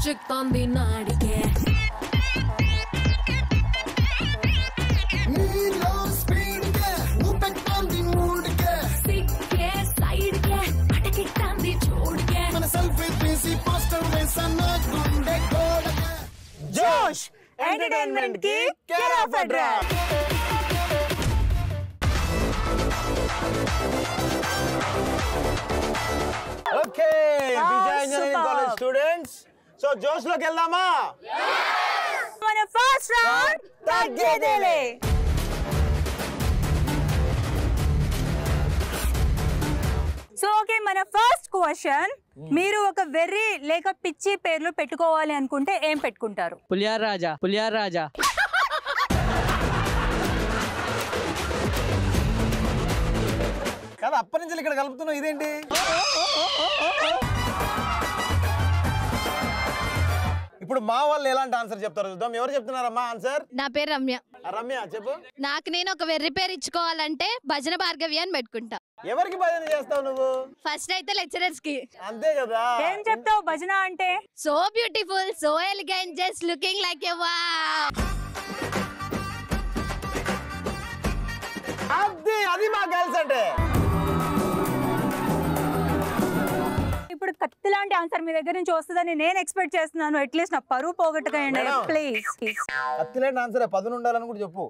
పిచ్చెక్కుతోంది నాడికే సిక్కే సైడ్కే అటకెక్కుతోంది చూడకే మన సెల్ఫీ తీసి పోస్టర్ వేసన్న గుండె గోడకే జోష్ ఎంటర్టైన్మెంట్ కి care of address okay Vijay engineering college students so జోష్ లోకి వెళ్దామా మన ఫస్ట్ రౌండ్ తగ్గేదేలే సో ఓకే మన ఫస్ట్ క్వశ్చన్ మీరు ఒక వెర్రి లేక పిచ్చి పేర్లు పెట్టుకోవాలి అనుకుంటే ఏం పెట్టుకుంటారు? పులియార్ రాజా కదా అప్పటి నుంచి ఇక్కడ కలుపుతున్నావు ఇదేంటి ఇప్పుడు మా వాళ్ళు ఎలాంటి ఆన్సర్ చెప్తారు చూద్దాం ఎవరు చెప్తున్నారమ్మా ఆన్సర్ నా పేరు రమ్య. రమ్య చెప్పు నాకు నేను ఒక వెర్రి పేరు ఇచ్చుకోవాలంటే భజన భార్గవి అని పెట్టుకుంటా. ఎవరికి భజన చేస్తావు నువ్వు? ఫస్ట్ అయితే లెక్చరర్స్ కి. అంతే కదా. ఏం చెప్తావు భజన అంటే? So beautiful, so elegant, just looking like a wow. అది మా గర్ల్స్ అంటే. ఇప్పుడు కత్తి లాంటి ఆన్సర్ మీ దగ్గర నుంచి వస్తుందని నేను ఎక్స్పెక్ట్ చేస్తున్నాను. అట్లీస్ట్ నా పరువు పోగొట్టకండి ప్లీజ్. కత్తి లాంటి ఆన్సర్ పదును ఉండాలని కూడా చెప్పు.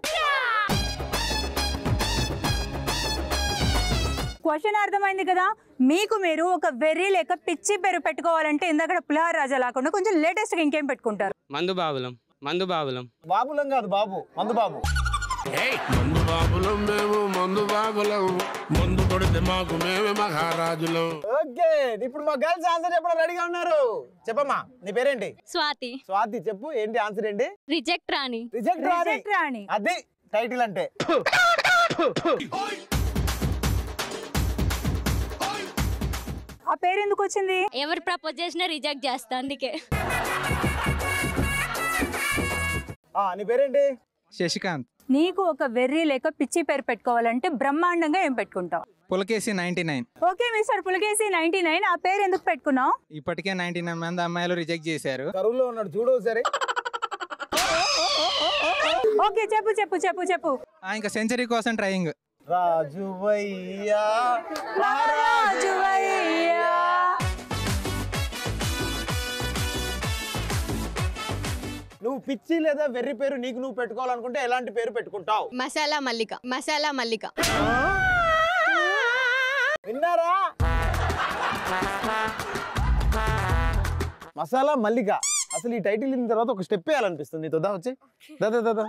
క్వశ్చన్ అర్థమైంది కదా మీకు. మీరు ఒక వెర్రి లేక పిచ్చి పేరు పెట్టుకోవాలంటే ఇందాక పులిహార రాజా లేకుండా కొంచెం లేటెస్ట్ గా ఇంకేం పెట్టుకుంటారు? మందు బాబులం బాబులం కాదు బాబు, మందు బాబు. మందు బాబులం మేము, మందు బాబులం, మందు కొడితే మాకు మేమే మహారాజులం. ఓకే ఇప్పుడు మా గర్ల్స్ ఆన్సర్ చెప్పడం రెడీగా ఉన్నారు. చెప్పమ్మా నీ పేరేంటి? స్వాతి. స్వాతి చెప్పు ఏంటి ఆన్సర్ ఏంటి? రిజెక్ట్ రాణి. రిజెక్ట్ రాణి అది టైటిల్ అంటే. ఆ పేరు ఎందుకు వచ్చింది? ఎవరు ప్రపోజ్ చేసినా రిజెక్ట్ చేస్తా అందుకే. నీ పేరేంటి? శశికాంత్. నీకు ఒక వెర్రి లేక పిచ్చి పేరు పెట్టుకోవాలంటే బ్రహ్మాండంగా ఏం పెట్టుకుంటావు? పులకేసి 99. ఓకే మిస్టర్ పులకేసి 99 ఆ పేరు ఎందుకు పెట్టుకున్నావు? ఇప్పటికే 99 మంది అమ్మాయిలు రిజెక్ట్ చేశారు. కరువులో ఉన్నాడు చూడు సరే. ఓకే చెప్పు చెప్పు చెప్పు చెప్పు. ఇంకా సెంచరీ కోసం ట్రైయింగ్. రాజువయ్యా రాజువయ్యా. నువ్వు పిచ్చి లేదా వెర్రి పేరు నీకు నువ్వు పెట్టుకోవాలనుకుంటే ఎలాంటి పేరు పెట్టుకుంటావు? మసాలా మల్లిక. విన్నారా? మసాలా మల్లిక. అసలు ఈ టైటిల్ ఇన్న తర్వాత ఒక స్టెప్ వేయాలనిపిస్తుంది నీతో. దా వచ్చి దాదా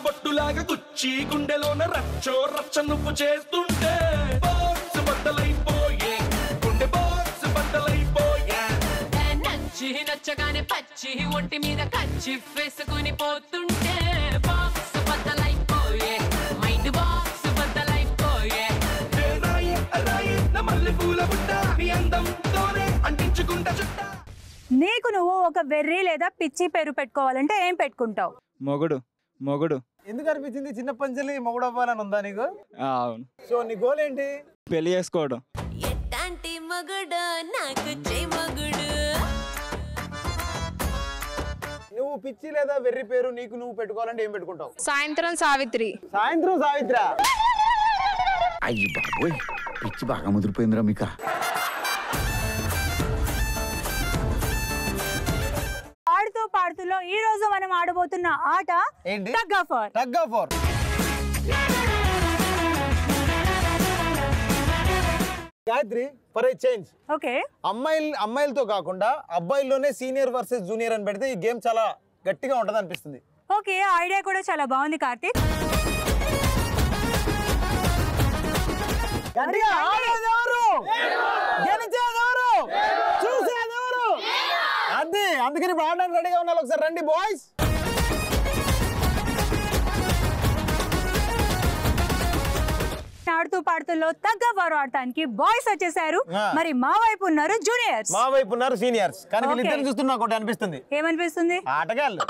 బొట్టులాగా గుచ్చి గుండెలోన రచ్చో రచ్చ నువ్వు చేస్తుంటే బాక్స్ బద్దలైపోయే, గుండె బాక్స్ బద్దలైపోయే. నచ్చగానే పచ్చి ఒంటి మీద కచ్చి వేసుకుని పోతుంటే బాక్స్ బద్దలైపోయే, మైండ్ బాక్స్ బద్దలైపోయే. మల్లెపూల బుట్ట నీ అందంతోనే అంటించుకుంటా చుట్ట. నీకు నువ్వు ఒక వెర్రి లేదా పిచ్చి పేరు పెట్టుకోవాలంటే ఏం పెట్టుకుంటావు? మొగుడు. ఎందుకు అనిపించింది చిన్న పంచలి మొగుడు అవ్వాలని ఉందా నీకు? అవును. సో నీ గోల్ ఏంటి? పెళ్లి చేసుకోవడం. ఎట్టాంటి మగుడు నాకు చెమగుడు. నువ్వు పిచ్చి లేదా వెర్రి పేరు నీకు నువ్వు పెట్టుకోవాలంటే ఏం పెట్టుకుంటావు? సాయంత్రం సావిత్రి. అయ్యి బాబోయ్ పిచ్చి బాగా ముదిరిపోయిందిరా మీకు. పాడుతూలో ఈ రోజు మనం ఆడబోతున్న ఆట tug of war. Gayatri for a change. Okay అమ్మాయిలతో కాకుండా అబ్బాయిల్లోనే సీనియర్ వర్సెస్ జూనియర్ అని పెడితే ఈ గేమ్ చాలా గట్టిగా ఉంటది అనిపిస్తుంది. ఓకే ఐడియా కూడా చాలా బాగుంది కార్తీక్. అదే అందుకని ఇప్పుడు ఆడడానికి రెడీగా ఉన్నారు. ఒకసారి రండి బాయ్స్. ఆడుతూ పాడుతూలో తగ్గ వారు ఆడటానికి బాయ్స్ వచ్చేసారు. మరి మా వైపు ఉన్నారు జూనియర్స్, మా వైపు ఉన్నారు సీనియర్స్. కానీ వీళ్ళిద్దరిని చూస్తున్నా ఒకటి అనిపిస్తుంది. ఏమనిపిస్తుంది? ఆటగాళ్ళు.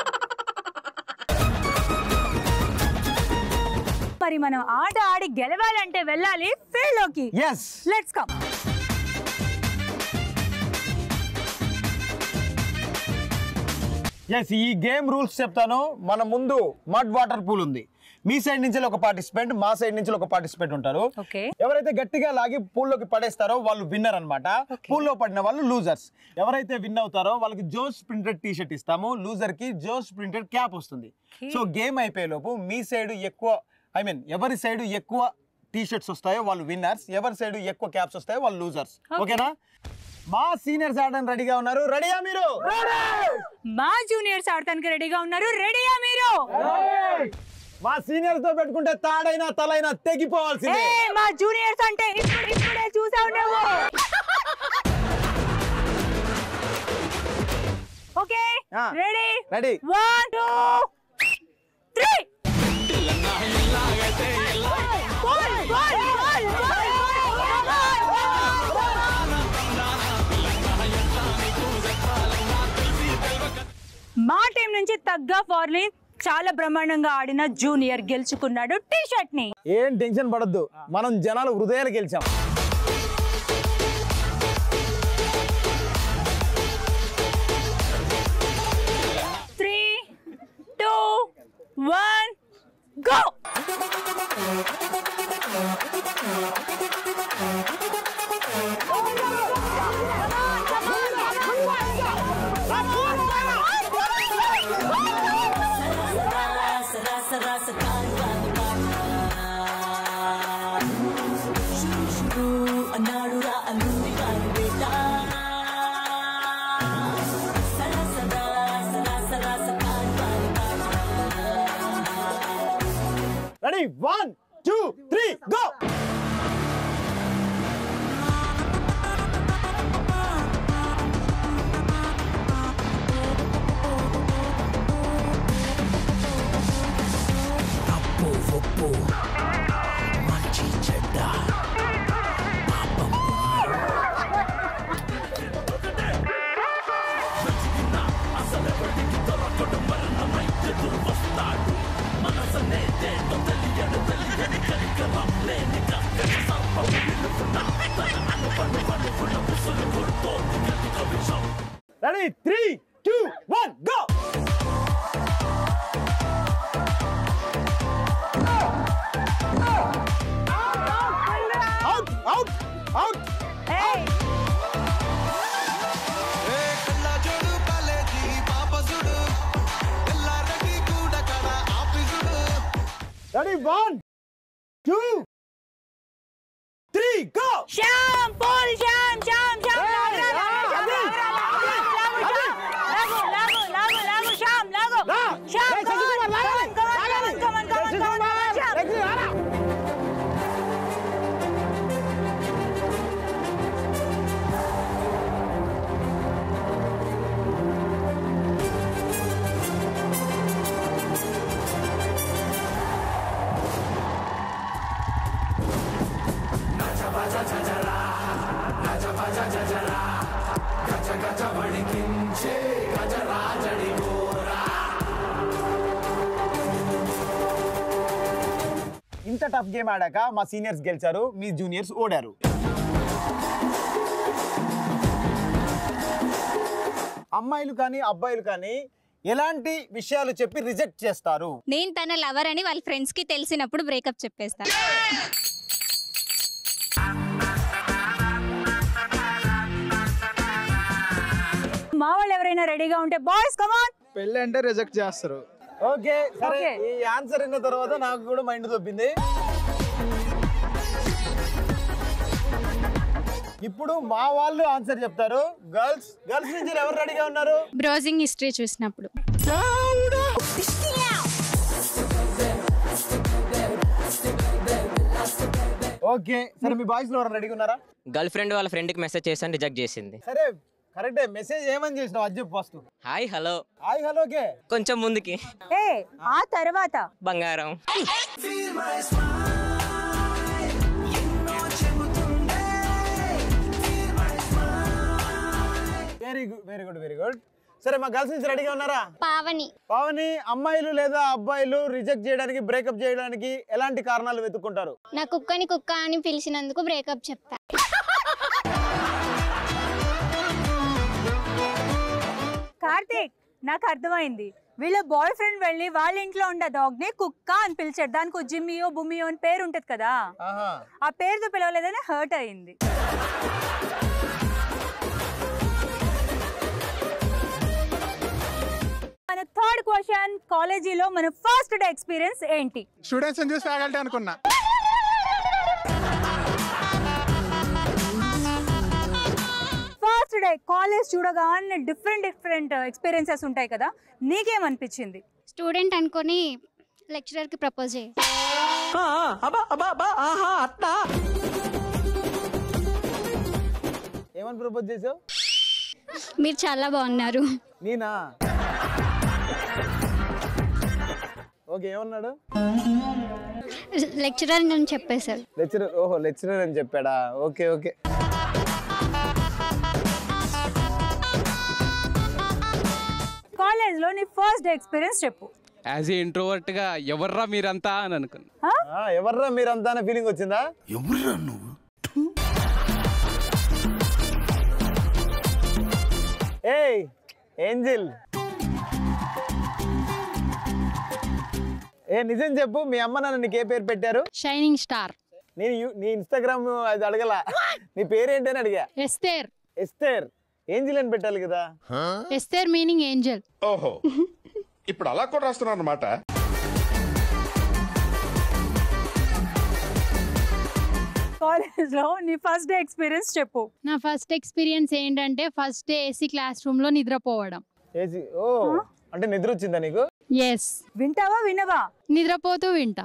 మరి మనం ఆట ఆడి గెలవాలంటే వెళ్ళాలి ఫీల్డ్ లోకి. Let's come. ఈ గేమ్ రూల్స్ చెప్తాను. మన ముందు మడ్ వాటర్ పూల్ ఉంది. మీ సైడ్ నుంచి ఒక పార్టిసిపెంట్, మా సైడ్ నుంచి ఒక పార్టిసిపెంట్ ఉంటారు. ఎవరైతే గట్టిగా లాగి పూల్లోకి పడేస్తారో వాళ్ళు విన్నర్ అన్నమాట. పూల్లో పడిన వాళ్ళు లూజర్స్. ఎవరైతే విన్ అవుతారో వాళ్ళకి జోష్ ప్రింటెడ్ టీ షర్ట్ ఇస్తాము. లూజర్ కి జోష్ ప్రింటెడ్ క్యాప్ వస్తుంది. సో గేమ్ అయిపోయే లోపు మీ సైడ్ ఎక్కువ ఎవరి సైడ్ ఎక్కువ టీ షర్ట్స్ వస్తాయో వాళ్ళు విన్నర్స్, ఎవరి సైడ్ ఎక్కువ క్యాప్స్ వస్తాయో వాళ్ళు లూజర్స్. ఓకేనా? మా సీనియర్స్ ఆడడానికి రెడీగా ఉన్నారు. రెడీయా మీరు? మా జూనియర్స్ ఆడటానికి రెడీగా ఉన్నారు. రెడీయా మీరు? మా సీనియర్స్ తో పెట్టుకుంటే తాడైనా తలైనా తెగిపోవాల్సిందే. మా జూనియర్స్ అంటే ఇప్పుడే చూసావు నువ్వు. Okay, ready? రెడీ. 1 2 3. మా టీం నుంచి తగ్గ ఫార్లీ చాలా బ్రహ్మాండంగా ఆడిన జూనియర్ గెలుచుకున్నాడు టీ షర్ట్ ని. ఏం టెన్షన్ పడొద్దు, మనం జనాల హృదయాలు గెలిచాం. Three, 2 1 go. Ready? 1 2 3 go. Ready? 3 2 1 go. Out out out. Hey. Ready? 1 2 3 go. Sham, Paul, Sham. ఇంత టఫ్ గేమ్ ఆడాక మా సీనియర్స్ గెలిచారు, మీ జూనియర్స్ ఓడారు. అమ్మాయిలు కానీ అబ్బాయిలు కానీ ఎలాంటి విషయాలు చెప్పి రిజెక్ట్ చేస్తారు? నేను తన లవర్ అని వాళ్ళ ఫ్రెండ్స్ కి తెలిసినప్పుడు బ్రేకప్ చెప్పేస్తా. మా వాళ్ళు ఎవరైనా రెడీగా ఉంటే బాయ్స్ కమ్ ఆన్. పెళ్ళి అంటే రిజెక్ట్ చేస్తారు. ఓకే సరే, ఈ ఆన్సర్ అయిన తర్వాత నాకు కూడా మైండ్ తప్పింది. ఇప్పుడు మా వాళ్ళు ఆన్సర్ చెప్తారు. గర్ల్స్ నుంచి ఎవరు రెడీగా ఉన్నారు? బ్రౌజింగ్ హిస్టరీ చూసినప్పుడు. ఓకే సరే, మీ బాయ్స్ లో ఎవరు రెడీగా ఉన్నారా? గర్ల్ ఫ్రెండ్ వాళ్ళ ఫ్రెండ్ కి మెసేజ్ చేసాను, రిజెక్ట్ చేసింది. సరే కరెక్టే, మెసేజ్ ఏమని చేసినావు అది చెప్పు ఫస్ట్. Hi hello. హాయ్ హలోకే కొంచెం ముందుకి ఆ తర్వాత బంగారం. Very good. సరే మా గర్ల్స్ నుంచి రెడీగా ఉన్నారా? పావని. పావని, అమ్మాయిలు లేదా అబ్బాయిలు రిజెక్ట్ చేయడానికి బ్రేకప్ చేయడానికి ఎలాంటి కారణాలు వెతుక్కుంటారు? నా కుక్కని కుక్క అని పిలిచినందుకు బ్రేకప్ చెప్తా. కార్తీక్, నాకు అర్థమైంది. వీళ్ళ బాయ్ ఫ్రెండ్ వెళ్ళి వాళ్ళ ఇంట్లో ఉండే డాగ్ ని కుక్క అని పిలిచాడు. దానికి జిమ్మియో బుమ్మియో అని పేరు ఉంటది కదా, ఆ పేరుతో పిలవలేదని హర్ట్ అయింది. మన థర్డ్ క్వశ్చన్, కాలేజీలో మన ఫస్ట్ డే ఎక్స్పీరియన్స్ ఏంటి? స్టూడెంట్స్ చూసి ఫ్యాకల్టీ అనుకున్నా. ఫస్ట్ డే కాలేజ్ చూడగానే డిఫరెంట్ ఎక్స్పీరియన్సెస్ ఉంటాయి కదా, నీకేమనిపించింది? స్టూడెంట్ అనుకొని లెక్చరర్ కి ప్రపోజ్ చేయి. ఏమని ప్రపోజ్ చేసావు? మీరు చాలా బాగున్నారు. నేనా? ఓకే, ఏమన్నాడు? లెక్చరర్ అని చెప్పేశారు. లెక్చరర్? ఓహో, లెక్చరర్ అని చెప్పాడా? Okay okay. కాలేజ్ లో నీ ఫస్ట్ డే ఎక్స్పీరియన్స్ చెప్పు. యాజ్ ఏ ఇంట్రోవర్ట్ గా ఎవర్రా మీరంతా అని అనుకున్నా. ఎవర్రా మీరంతా అనే ఫీలింగ్ వచ్చిందా? ఎవర్రా నువ్వు? ఏయ్ ఏంజిల్, నిజం చెప్పు, మీ అమ్మ నాన్న నీకు ఏ పేరు పెట్టారు? Shining star. నేను నీ ఇన్స్టాగ్రామ్ అది అడగల, నీ పేరేంటి అని అడిగా. ఎస్తేర్. ఎస్తేర్. ఏంజిల్ అని పెట్టాలి కదా. Esther meaning Angel. ఓహో, ఇప్పుడు అలా కూడా రాస్తున్నారు అన్నమాట. కాలేజ్ లో నీ ఫస్ట్ డే ఎక్స్పీరియన్స్ చెప్పు. నా ఫస్ట్ ఎక్స్పీరియన్స్ ఏంటంటే first day AC class room లో నిద్రపోవడం. ఏసీ? ఓ, అంటే నిద్ర వచ్చిందా నీకు? ఎస్. వింటావా వినవా? నిద్రపోతూ వింటా.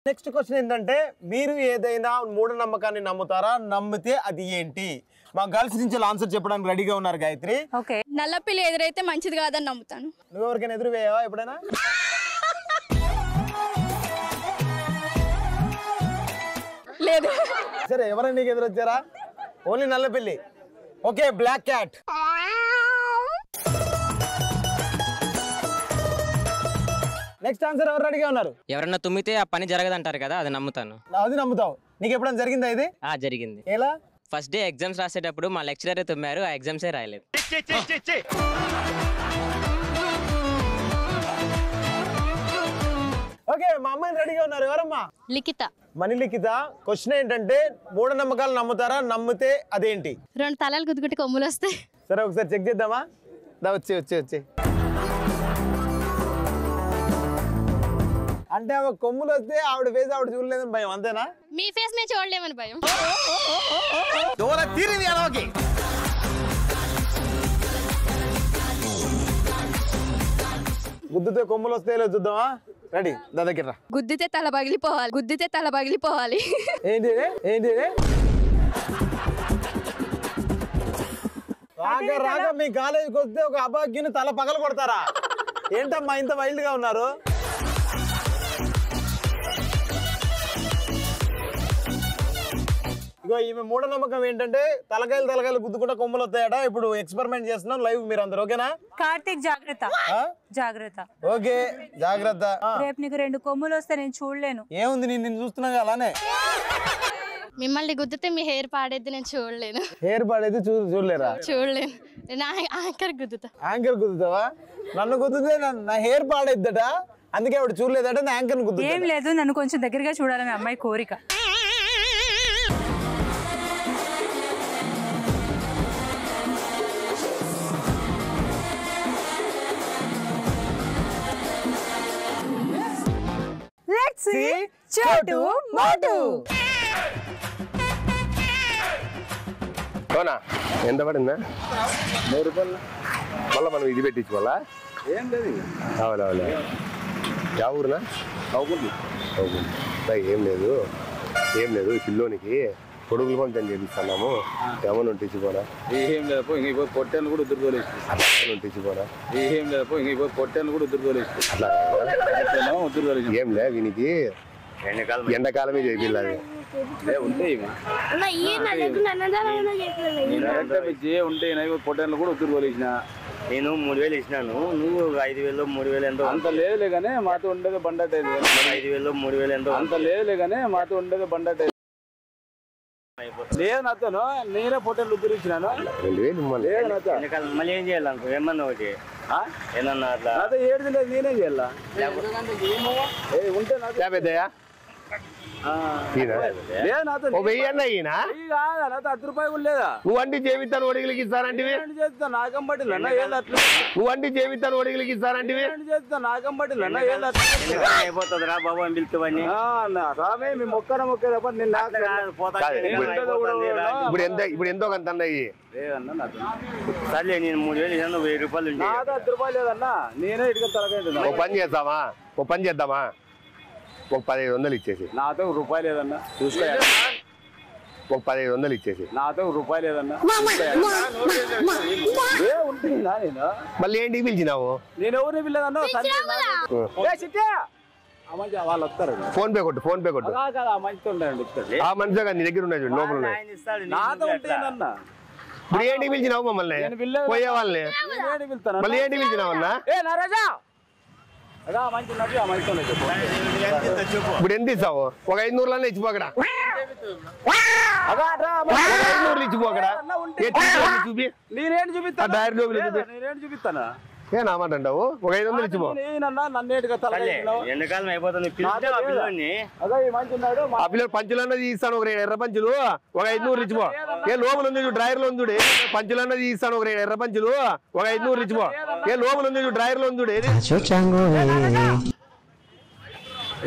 నెక్స్ట్ క్వశ్చన్ ఏంటంటే, మీరు ఏదైనా మూఢనమ్మకాన్ని నమ్ముతారా? నమ్మితే అది ఏంటి? మా గర్ల్స్ నుంచి ఆన్సర్ చెప్పడానికి రెడీగా ఉన్నారు గాయత్రి. ఓకే. నల్లపిల్లి ఎదురైతే మంచిది కాదని నమ్ముతాను. నువ్వు ఎవరికైనా ఎదురు వేయావా ఎప్పుడైనా? లేదు. సరే, ఎవరైనా నీకు ఎదురు వచ్చారా? ఓన్లీ నల్లపిల్లి. Okay, black cat. Next answer ఎవరు రెడీగా ఉన్నారు? ఎవరన్నా తుమ్మితే ఆ పని జరగదంటారు కదా, అది నమ్ముతాను. అది నమ్ముతావు? నీకు ఎప్పుడైనా జరిగిందా ఇది? జరిగింది. ఎలా? ఫస్ట్ డే ఎగ్జామ్స్ రాసేటప్పుడు మా లెక్చరర్ తుమ్మారు, ఆ ఎగ్జామ్సే రాయలేదు. ఓకే, మా అమ్మాయిని రెడీగా ఉన్నారు. ఎవరమ్మా? లిఖిత. మణి లిఖిత. క్వశ్చన్ ఏంటంటే, మూఢనమ్మకాలు నమ్ముతారా? నమ్మితే అదేంటి? 2 తలలు గుద్దుకుంటే కొమ్ములు వస్తాయి. సరే, ఒకసారి చెక్ చేద్దామా? వచ్చి అంటే ఆమె కొమ్ములు వస్తే ఆవిడ ఫేస్ ఆవిడ చూడలేదని భయం, అంతేనా? మీ ఫేస్ నేను చూడలేమని భయం. గుద్దుతే కొమ్ములు వస్తాయో చూద్దామా? రెడీ, దగ్గర. గుద్దితే తల పగిలిపోవాలి. ఏంటి రాగా మీ కాలేజీకి వస్తే ఒక అభాగ్యుని తల పగల కొడతారా? ఏంటమ్మా ఇంత వైల్డ్ గా ఉన్నారు? ఇగో ఈమె మూఢనమ్మకం ఏంటంటే, తలకాయలు గుద్దుకుంటే కొమ్మలు వస్తాయట. ఇప్పుడు ఎక్స్పెరిమెంట్ చేస్తున్నాం లైవ్, మీరు అందరు ఓకేనా? కార్తీక్, జాగ్రత్త. ఓకే, జాగ్రత్త. రేపు నీకు 2 కొమ్ములు వస్తే నేను చూడలేను. ఏముంది, నేను చూస్తున్నా అలానే. మిమ్మల్ని గుద్దితే మీ హెయిర్ పాడేది, నేను చూడలేను. హెయిర్ పాడేది చూడలేరా? చూడలేను. యాంకర్ గుద్దుతా. యాంకర్ గుద్దుతావా? నన్ను గుద్దుతే నా హెయిర్ పాడేద్దట, అందుకే ఆవిడ చూడలేదట. నా యాంకర్ గుద్దు. ఏం లేదు, నన్ను కొంచెం దగ్గరగా చూడాలని అమ్మాయి కోరిక. Let's see Chotu Motu. అవునా? ఎంత పడిందా? 3 రూపాయలు. మళ్ళీ మనం ఇది పెట్టించుకోవాలా? ఏం లేదు. అవునా? యా ఊరునా? అవుతుంది. ఏం లేదు ఈ పిల్లోనికి కొడుకులు పంచని చేపిస్తున్నాము. ఏమన్నా ఉంటిచ్చిపోనా? ఏం లేదు, ఇంక పొట్టేళ్ళు కూడా ఉద్దురుకోలేదు. అట్లా ఉంటిచ్చిపోనా? ఏం లేదు, ఇంక పొట్టేళ్ళు కూడా ఉద్దురుకోలేదు. అట్లా ఉద్దురుకోలేదు. ఏం లే, వీనికి ఎండాకాలమే చేయాలి. పొట్టేళ్ళు కూడా ఉద్దురు పోలేసిన నేను 3000 ఇచ్చినాను, నువ్వు 5000 3000 ఎంతో. అంత లేదులే కానీ మాతో ఉండేది బండటే. 5000 3000 ఎంతో. అంత లేదులే కానీ మాతో ఉండేది బండటే. లేదు నాతో నేనే పొట్టేళ్ళు ఉద్దురు ఇచ్చినాను. లేదు నాతో మళ్ళీ ఏం చేయాలనుకో ఏమన్నా ఒకటి ఏమన్నా అట్లా నాతో ఏడు లేదు, నేనేం చేయాలా ఉంటే పెద్దయ్యా లేదా నువ్వంటి జీవితాన్ని ఒడిగిలికి ఇస్తానంటివి, నాకం పట్టింది నువ్వంటి జీవితాన్ని ఒడిగిలికి ఇస్తానంటివి, నాకం పట్టింది అయిపోతుంది రా బాబు అని పిలుచుకోవని రామే మీ మొక్కన మొక్కే తప్ప నిన్న ఇప్పుడు ఎంతో కొంత అన్నయ్యి. సర్లే నేను 3000 ఇచ్చాను, 1000 రూపాయలు. నాకు 10 రూపాయలు లేదన్నా, నేనే ఇటుక తలకైంది. ఒక పని చేద్దామా, ఒక 1500 ఇచ్చేసి. నాతో రూపాయి లేదన్నా, చూసుకో. ఒక 1500 ఇచ్చేసి. నాతో రూపాయి లేదన్నా. మళ్ళీ ఏంటి పిలిచినావు? నేను ఎవరిని పిల్లదన్నా వాళ్ళు వస్తారు. ఫోన్ పే కొట్టు. ఆ మంచితో ఉండండి. ఆ మనిషి నీ దగ్గర ఉన్నాయి చూడు, లోపల ఉన్నాయి. నాతో ఉంటేనన్నా. ఇప్పుడు ఏంటి పిలిచినావు మమ్మల్ని? పోయే వాళ్ళని మళ్ళీ ఏంటి పిలిచినావు అన్నా? ఇప్పుడు ఎంత ఇస్తావు? ఒక 500 ఇచ్చిపోకడా, 500 ఇచ్చిపోకడా. చూపి నేనేం చూపిస్తాను, డైరెక్ట్ నేనేం చూపిస్తాను. ఏనామాట అంటావు? ఒక 500 ఇచ్చిపో. ఎండాకాలం అయిపోతుంది, ఆ పిల్లలు పంచులు అన్నది ఇస్తాను, ఒక 2 ఎర్ర పంచులు, ఒక 500 ఇచ్చిపో. ఏ లోపల ఉంది చూడు, డ్రైవర్ లో ఉంది చూడు, పంచులు అన్నది ఇస్తాను, ఒక 2 ఎర్ర పంచులు, ఒక 500 ఇచ్చిపో. ఏ లోపల ఉంది చూడు, డ్రైవర్ లో ఉంది చూడు.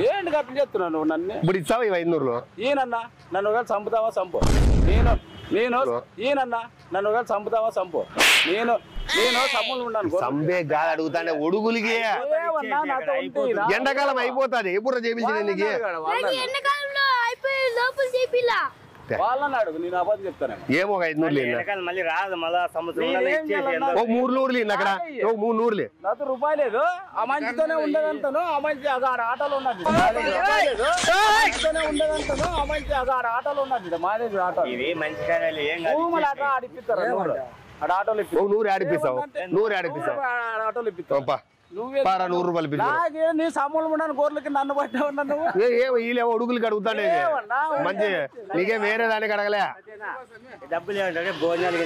ఏంటి అట్లా చెప్తున్నావు నువ్వు నన్ను? ఇప్పుడు ఇస్తావా ఈ 500లో? ఈయనన్నా నన్ను ఒకవేళ చంపుతావా చంపు. ఈయనన్నా నన్ను ఒకవేళ చంపుతావా చంపు. నేను సమ్ములు ఉన్నాను. సంబే గాలి అడుగుతానే ఒడుగులికి. ఎండాకాలం అయిపోతుంది, ఎప్పుడు చేపించింది నీకు? వాళ్ళని అడుగు, నేను అబద్ధం చెప్తాను. ఏమో ఒక 500 మళ్ళీ రాదు, మళ్ళా సంవత్సరం ఒక 300 అక్కడ, ఒక 300. నాతో రూపాయి లేదు. ఆ మంచితోనే ఉండదంతాను, ఆ మంచి అగాడ ఆటోలో ఉన్నది. ఉండదంతాను, ఆ మంచి అగాడ ఆటోలో ఉన్నది. మాదే ఆటో ఇవి మంచి కార్యాలు ఏం ఆట ఆడిపిస్తారు. ఆటోలు 100 ఆడిపిస్తావు, 100 ఆడిపిస్తావు. ఆటోలు ఇప్పిస్తావు. నువ్వే 100 రూపాయలు నీ సమ్ములు ఉన్నాను, గోర్లకి నన్ను పట్టావు. నువ్వు ఒడుగులకి అడుగుతానే మంచి, నీకే వేరే దానికి అడగలే. డబ్బులు ఏమంటే భోజనాలు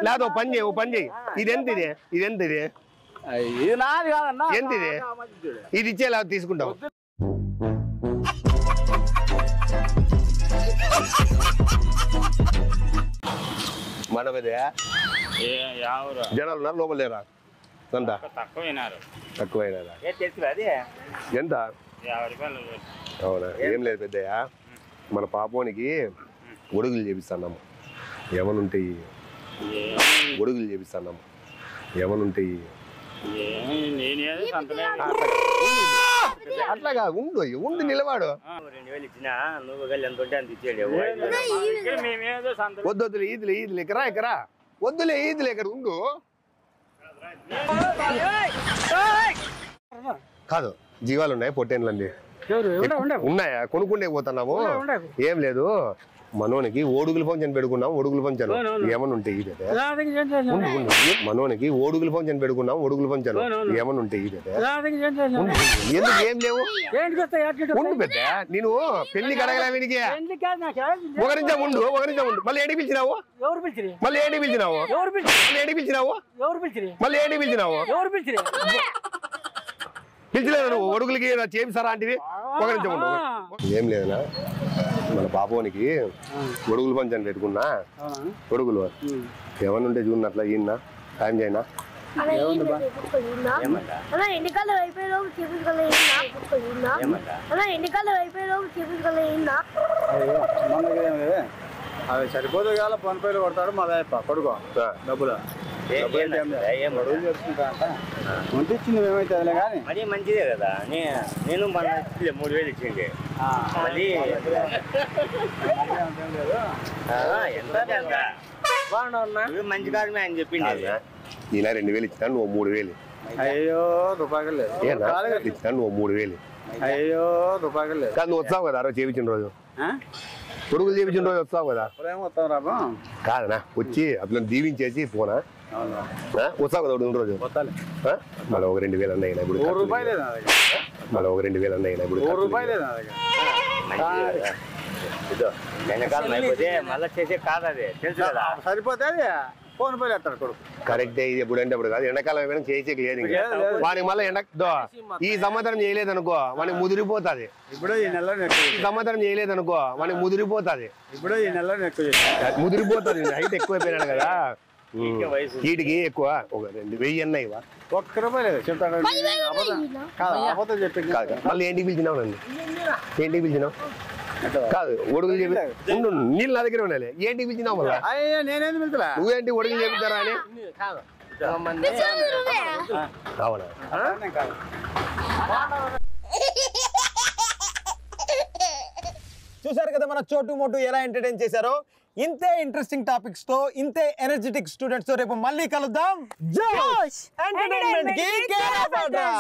లేదు, ఓ పని చేయి. ఇదెంత ఇది ఇది నాది కాదన్నా. ఎంత ఇది ఇచ్చేలా తీసుకుంటావు? మన మీద జనాలు ఉన్నారు, లోపల లేరా? ఎంత తక్కువైనారా? ఎంత? అవునా? ఏం లేదు పెద్దయ్య, మన పాపోనికి ఒడుగులు చేపిస్తున్నాము. ఏమనుంటాయి ఒడుగులు చేపిస్తున్నాము, ఏమనుంటాయి. అట్లాగా ఉండు నిలవాడు. 2000 ఇచ్చినా నువ్వు ఎంత ఉంటే అంత ఇచ్చేది. వద్దు ఈదులే ఎకరా వద్దులే ఈదులే ఇక్కడ ఉండు. కాదు, జీవాలు ఉన్నాయి, పొట్టేన్లండి ఉన్నాయా? కొనుక్కుండే పోతున్నాము. ఏం లేదు, మనోనికి ఓడుగుల ఫంక్షన్ పెడుకున్నాం, ఒడుగుల ఫంక్షన్ ఏమన్నా ఉంటాయి. మనోనికి ఓడుగుల ఫంక్షన్ పెడుకున్నాం, ఒడుగుల ఫంక్షన్ ఏమన్నా ఉంటాయి. ఎందుకు ఏం లేవు? ఉండు పెద్ద, నేను పెళ్లికి అడగలే వీనికి. ఒక నిమిషం ఉండు. మళ్ళీ ఏడి పిలిచినావు? మళ్ళీ ఏడి పిలిచినావు? పిలిచలేదు నువ్వు? ఒడుగులకి చేపిస్తారా అంటివి? ఒక నిమిషం ఉండు. ఏం లేదనా, మన పాపోనికి ఒడుగులు పంచని పెట్టుకున్నా. ఒడుగులు ఏమన్నా ఉంటే చూడన్నా, అట్లా ఈయన టైం చేయనా? ఎన్నికలు అయిపోయేలోపు అవి సరిపోదు కదా, పని పైలు కొడతాడు మా కొడుకో డబ్బులు ఇచ్చింది ఏమైతే కానీ మరీ మంచిదే కదా. నేను మన 3000 ఇచ్చింది. మళ్ళీ మంచి కాదు అని చెప్పింది. ఈయన 2000 ఇచ్చినా, నువ్వు 3000. అయ్యో రూపాయలు లేదు. ఇచ్చినా, నువ్వు 3000. అయ్యో రూపాయలు లేదు. కాదు, నువ్వు వచ్చావు కదా ఆ రోజు చేయించిన రోజు. కొడుకులు చేయించిన రోజు వస్తావు కదా వస్తాం రాబా కాదనా వచ్చి అట్లా దీవించేసి పోనా వస్తావు కదా రెండు రోజు మళ్ళీ ఒక 2,000 అన్నాయి ఇప్పుడు రూపాయలు లేదు నా దగ్గర మళ్ళీ ఒక 2,000 అన్నాయి ఇప్పుడు రూపాయలు లేదు నా దగ్గర ఎండాకాలం అయిపోతే మళ్ళీ చేసే కాదు అది తెలుసు కదా సరిపోతే ఫోన్ పైలు ఎత్తాడు కొడుకు కరెక్టే ఇది ఎప్పుడు అంటే అప్పుడు కాదు ఎండాకాలం అయిపోయినా చేసేకి లేదు వాడికి మళ్ళీ ఈ సంవత్సరం చేయలేదనుకో వాడికి ముదిరిపోతుంది ఇప్పుడు ఈ నెలలో ఈ సంవత్సరం చేయలేదనుకో వాడికి ముదిరిపోతుంది ఇప్పుడు ఈ నెలలో ఎక్కువ ముదిరిపోతుంది హైట్ ఎక్కువైపోయినాడు కదా వీటికి ఎక్కువ ఒక 2,000 అన్నాయి ₹1 లేదు చెప్తాడు అబద్ధం చెప్పి కాదు మళ్ళీ ఏంటికి పిలిచినావు నన్ను ఏంటికి పిలిచినావు కాదు ఒడుగులు చెప్పి నీళ్ళు నా దగ్గర ఉండాలి ఏంటికి పిలిచినావు మళ్ళీ నేనేది పిలుతులా నువ్వేంటి ఒడుగులు చెప్తారా అని అవునా చూసారు కదా మన చోటు మోటు ఎలా ఎంటర్టైన్ చేశారో. ఇంతే ఇంట్రెస్టింగ్ టాపిక్స్ తో ఇంతే ఎనర్జెటిక్ స్టూడెంట్స్ తో రేపు మళ్ళీ కలుద్దాం. జోష్ ఎంటర్టైన్మెంట్ కి కేర్ ఆఫ్ అడ్రస్.